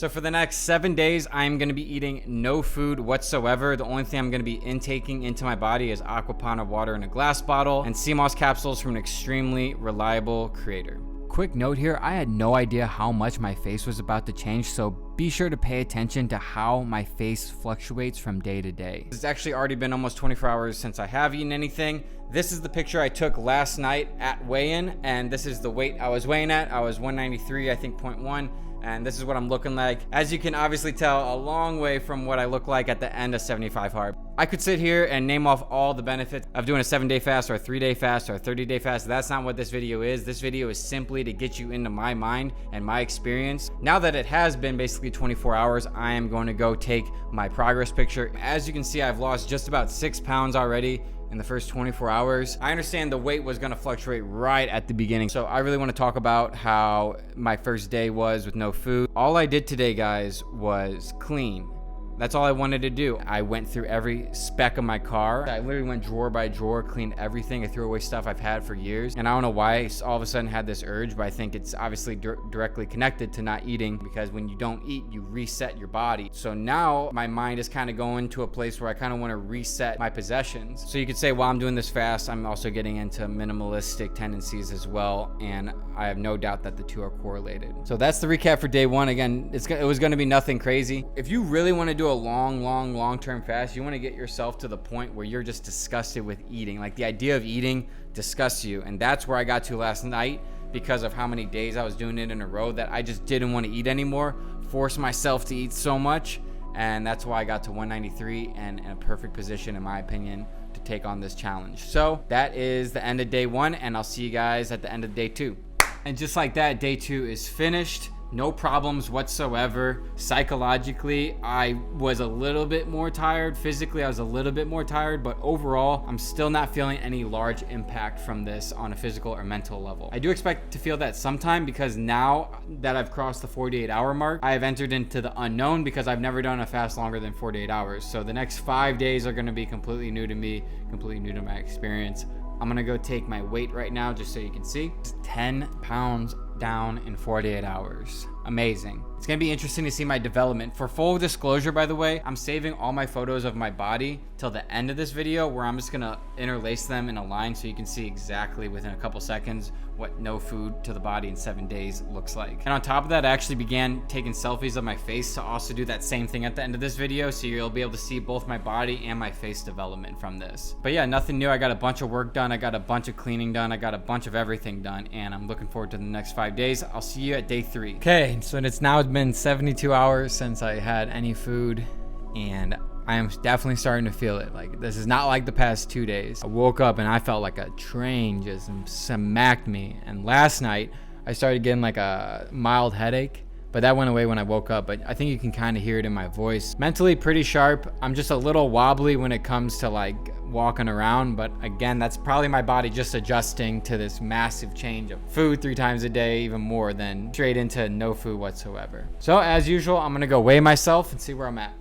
So for the next 7 days, I'm going to be eating no food whatsoever. The only thing I'm going to be intaking into my body is aquapana water in a glass bottle and sea moss capsules from an extremely reliable creator. Quick note here, I had no idea how much my face was about to change, so be sure to pay attention to how my face fluctuates from day to day. It's actually already been almost 24 hours since I have eaten anything. This is the picture I took last night at weigh-in, and this is the weight I was weighing at. I was 193, I think, 0.1. And this is what I'm looking like. As you can obviously tell, a long way from what I look like at the end of 75 hard. I could sit here and name off all the benefits of doing a 7-day fast or a 3-day fast or a 30-day fast. That's not what this video is. This video is simply to get you into my mind and my experience. Now that it has been basically 24 hours, I am going to go take my progress picture. As you can see, I've lost just about 6 pounds already in the first 24 hours. I understand the weight was gonna fluctuate right at the beginning, so I really wanna talk about how my first day was with no food. All I did today, guys, was clean. That's all I wanted to do. I went through every speck of my car. I literally went drawer by drawer, cleaned everything. I threw away stuff I've had for years. And I don't know why I all of a sudden had this urge, but I think it's obviously directly connected to not eating, because when you don't eat, you reset your body. So now my mind is kind of going to a place where I kind of want to reset my possessions. So you could say while I'm doing this fast, I'm also getting into minimalistic tendencies as well. And I have no doubt that the two are correlated. So that's the recap for day one. Again, it was going to be nothing crazy. If you really want to do a long-term fast, you want to get yourself to the point where you're just disgusted with eating. Like the idea of eating disgusts you. And that's where I got to last night, because of how many days I was doing it in a row that I just didn't want to eat anymore, force myself to eat so much. And that's why I got to 193 and in a perfect position, in my opinion, to take on this challenge. So that is the end of day one, and I'll see you guys at the end of day two. And just like that, day two is finished. No problems whatsoever. Psychologically, I was a little bit more tired. Physically, I was a little bit more tired, but overall, I'm still not feeling any large impact from this on a physical or mental level. I do expect to feel that sometime, because now that I've crossed the 48-hour mark, I have entered into the unknown, because I've never done a fast longer than 48 hours. So the next 5 days are gonna be completely new to me, completely new to my experience. I'm gonna go take my weight right now just so you can see. It's 10 pounds down in 48 hours. Amazing. It's gonna be interesting to see my development. For full disclosure, by the way, I'm saving all my photos of my body till the end of this video, where I'm just gonna interlace them in a line so you can see exactly within a couple seconds what no food to the body in 7 days looks like. And on top of that, I actually began taking selfies of my face to also do that same thing at the end of this video, so you'll be able to see both my body and my face development from this. But yeah, nothing new. I got a bunch of work done. I got a bunch of cleaning done. I got a bunch of everything done, and I'm looking forward to the next 5 days. I'll see you at day 3. Okay, so it's now been 72 hours since I had any food, and I am definitely starting to feel it. Like, this is not like the past 2 days. I woke up and I felt like a train just smacked me. And last night I started getting like a mild headache, but that went away when I woke up. But I think you can kind of hear it in my voice. Mentally pretty sharp. I'm just a little wobbly when it comes to like walking around, but again, that's probably my body just adjusting to this massive change of food 3 times a day, even more than straight into no food whatsoever. So as usual, I'm gonna go weigh myself and see where I'm at.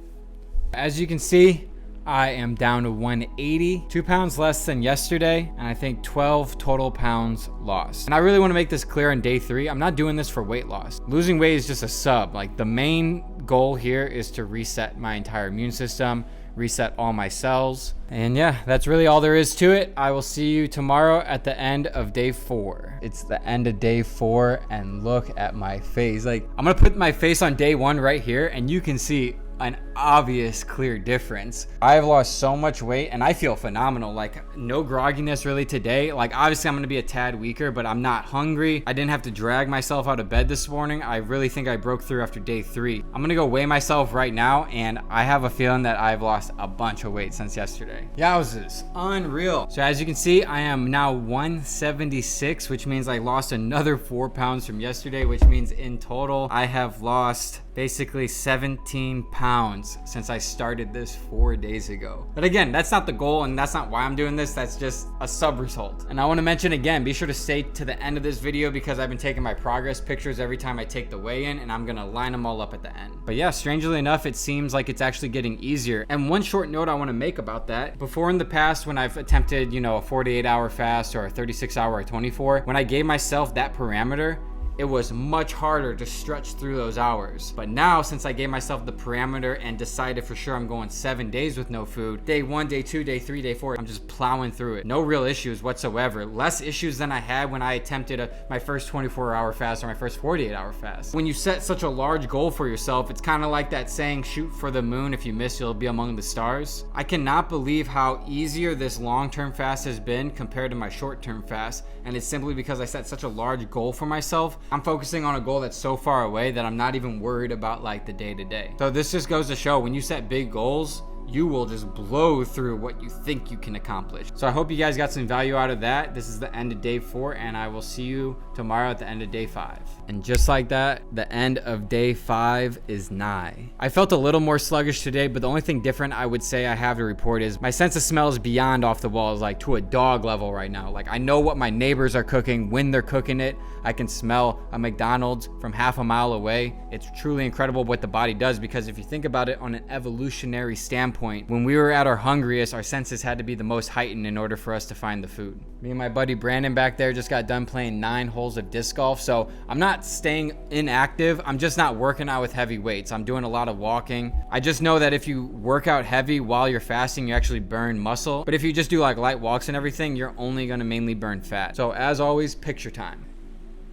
As you can see, I am down to 180, 2 pounds less than yesterday, and I think 12 total pounds lost. And I really want to make this clear on day 3. I'm not doing this for weight loss. Losing weight is just a sub. Like, the main goal here is to reset my entire immune system, reset all my cells. And yeah, that's really all there is to it. I will see you tomorrow at the end of day 4. It's the end of day 4, and look at my face. Like, I'm gonna put my face on day 1 right here, and you can see an obvious clear difference. I've lost so much weight and I feel phenomenal. Like, no grogginess really today. Like, obviously I'm gonna be a tad weaker, but I'm not hungry. I didn't have to drag myself out of bed this morning. I really think I broke through after day 3. I'm gonna go weigh myself right now, and I have a feeling that I've lost a bunch of weight since yesterday. Yowzers, unreal. So as you can see, I am now 176, which means I lost another 4 pounds from yesterday, which means in total I have lost basically 17 pounds since I started this 4 days ago. But again, that's not the goal, and that's not why I'm doing this. That's just a sub result. And I want to mention again, be sure to stay to the end of this video, because I've been taking my progress pictures every time I take the weigh-in, and I'm gonna line them all up at the end. But yeah, strangely enough, it seems like it's actually getting easier. And one short note I want to make about that: before in the past, when I've attempted, a 48-hour fast or a 36-hour or 24, when I gave myself that parameter, it was much harder to stretch through those hours. But now, since I gave myself the parameter and decided for sure I'm going 7 days with no food, day 1, day 2, day 3, day 4, I'm just plowing through it. No real issues whatsoever. Less issues than I had when I attempted my first 24-hour fast or my first 48-hour fast. When you set such a large goal for yourself, it's kind of like that saying, shoot for the moon. If you miss, you'll be among the stars. I cannot believe how easier this long-term fast has been compared to my short-term fast. And it's simply because I set such a large goal for myself. I'm focusing on a goal that's so far away that I'm not even worried about like the day-to-day. So this just goes to show, when you set big goals, you will just blow through what you think you can accomplish. So I hope you guys got some value out of that. This is the end of day 4, and I will see you tomorrow at the end of day 5. And just like that, the end of day 5 is nigh. I felt a little more sluggish today, but the only thing different I would say I have to report is my sense of smell is beyond off the walls, like to a dog level right now. Like I know what my neighbors are cooking, when they're cooking it. I can smell a McDonald's from half a mile away. It's truly incredible what the body does, because if you think about it on an evolutionary standpoint, when we were at our hungriest, our senses had to be the most heightened in order for us to find the food. Me and my buddy Brandon back there just got done playing 9 holes of disc golf, so I'm not staying inactive. I'm just not working out with heavy weights. I'm doing a lot of walking. I just know that if you work out heavy while you're fasting, you actually burn muscle. But if you just do like light walks and everything, you're only gonna mainly burn fat. So as always, picture time.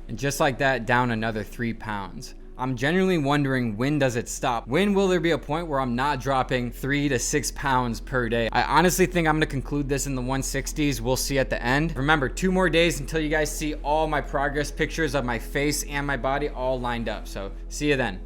And just like that, down another 3 pounds. I'm genuinely wondering, when does it stop? When will there be a point where I'm not dropping 3 to 6 pounds per day? I honestly think I'm gonna conclude this in the 160s. We'll see at the end. Remember, 2 more days until you guys see all my progress pictures of my face and my body all lined up. So see you then.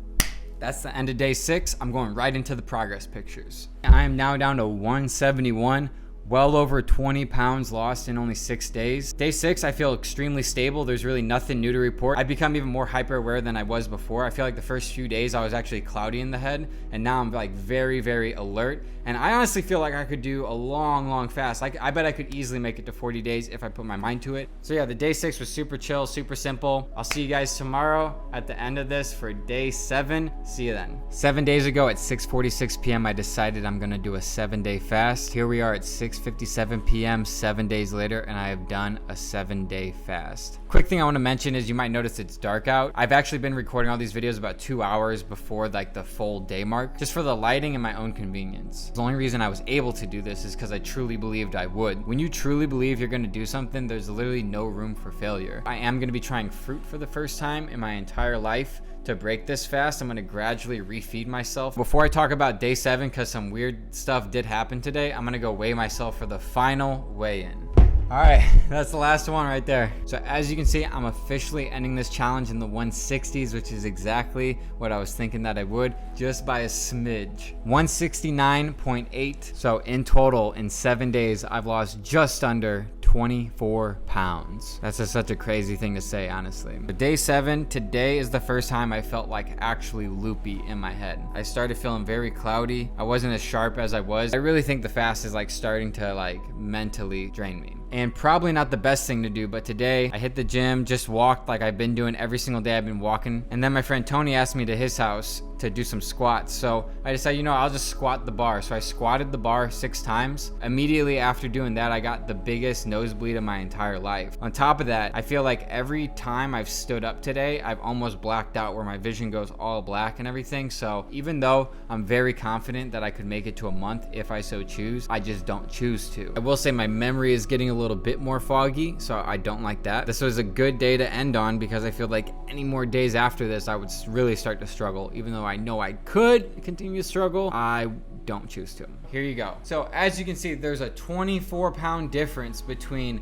That's the end of day 6. I'm going right into the progress pictures. I am now down to 171. Well over 20 pounds lost in only 6 days. Day 6, I feel extremely stable. There's really nothing new to report. I've become even more hyper aware than I was before. I feel like the first few days I was actually cloudy in the head, and now I'm like very, very alert. And I honestly feel like I could do a long fast. Like I bet I could easily make it to 40 days if I put my mind to it. So yeah, the day 6 was super chill, super simple. I'll see you guys tomorrow at the end of this for day 7. See you then. 7 days ago at 6:46 p.m. I decided I'm gonna do a 7-day fast. Here we are at 6:57 p.m. 7 days later, and I have done a 7-day fast. Quick thing I want to mention is you might notice it's dark out. I've actually been recording all these videos about 2 hours before like the full day mark, just for the lighting and my own convenience. The only reason I was able to do this is because I truly believed I would. When you truly believe you're going to do something, there's literally no room for failure. I am going to be trying fruit for the first time in my entire life. To break this fast, I'm going to gradually refeed myself. Before I talk about day 7, because some weird stuff did happen today, I'm going to go weigh myself for the final weigh-in. All right, that's the last one right there. So as you can see, I'm officially ending this challenge in the 160s, which is exactly what I was thinking that I would, just by a smidge. 169.8. So in total, in 7 days, I've lost just under 24 pounds. That's just such a crazy thing to say, honestly. But day 7, today is the first time I felt like actually loopy in my head. I started feeling very cloudy. I wasn't as sharp as I was. I really think the fast is like starting to like mentally drain me. And probably not the best thing to do, but today I hit the gym, just walked like I've been doing every single day I've been walking. And then my friend Tony asked me to his house to do some squats. So I decided, you know, I'll just squat the bar. So I squatted the bar 6 times. Immediately after doing that, I got the biggest nosebleed of my entire life. On top of that, I feel like every time I've stood up today, I've almost blacked out where my vision goes all black and everything. So even though I'm very confident that I could make it to a month if I so choose, I just don't choose to. I will say my memory is getting a little bit more foggy, so I don't like that. This was a good day to end on because I feel like any more days after this, I would really start to struggle. Even though I know I could continue to struggle, I don't choose to. Here you go. So as you can see, there's a 24-pound difference between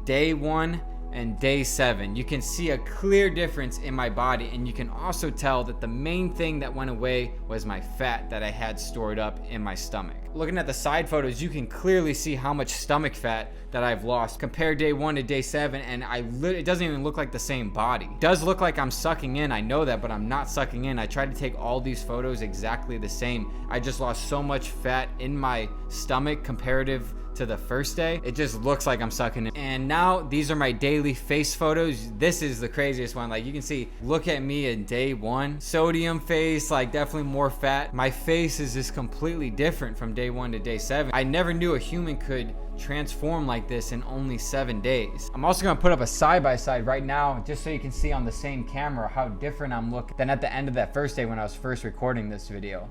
day 1 and day 7. You can see a clear difference in my body, and you can also tell that the main thing that went away was my fat that I had stored up in my stomach. Looking at the side photos, you can clearly see how much stomach fat that I've lost. Compare day 1 to day 7, and it doesn't even look like the same body. It does look like I'm sucking in, I know that, but I'm not sucking in. I tried to take all these photos exactly the same. I just lost so much fat in my stomach comparative to the first day, it just looks like I'm sucking it. And now these are my daily face photos. This is the craziest one. Like you can see, look at me in day 1, sodium face, like definitely more fat. My face is just completely different from day 1 to day 7. I never knew a human could transform like this in only 7 days. I'm also gonna put up a side-by-side right now just so you can see on the same camera how different I'm looking than at the end of that first day when I was first recording this video.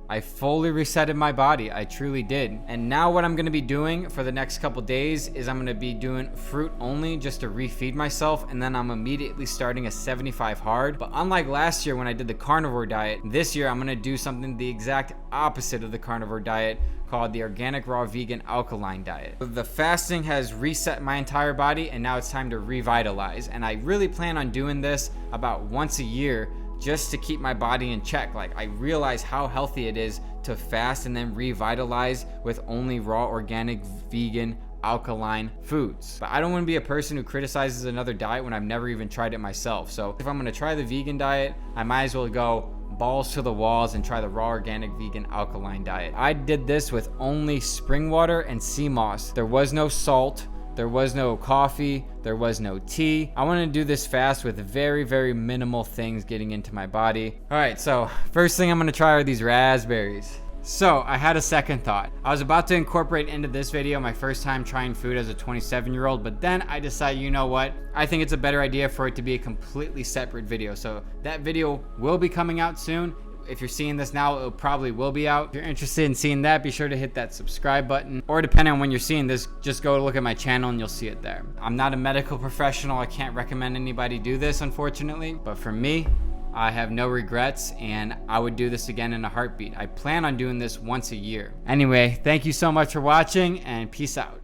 I fully resetted my body. I truly did. And now what I'm gonna be doing for the next couple days is I'm gonna be doing fruit only just to refeed myself, and then I'm immediately starting a 75 hard. But unlike last year when I did the carnivore diet, this year I'm gonna do something the exact opposite of the carnivore diet, called the organic raw vegan alkaline diet. The fasting has reset my entire body, and now it's time to revitalize. And I really plan on doing this about once a year just to keep my body in check. Like I realize how healthy it is to fast and then revitalize with only raw organic vegan alkaline foods. But I don't want to be a person who criticizes another diet when I've never even tried it myself. So if I'm going to try the vegan diet, I might as well go balls to the walls and try the raw organic vegan alkaline diet. I did this with only spring water and sea moss. There was no salt, there was no coffee, there was no tea. I want to do this fast with very, very minimal things getting into my body. All right, so first thing I'm going to try are these raspberries. So I had a second thought. I was about to incorporate into this video my first time trying food as a 27-year-old, but then I decided, you know what? I think it's a better idea for it to be a completely separate video. So that video will be coming out soon. If you're seeing this now, it probably will be out. If you're interested in seeing that, be sure to hit that subscribe button. Or depending on when you're seeing this, just go look at my channel and you'll see it there. I'm not a medical professional. I can't recommend anybody do this, unfortunately. But for me, I have no regrets, and I would do this again in a heartbeat. I plan on doing this once a year. Anyway, thank you so much for watching, and peace out.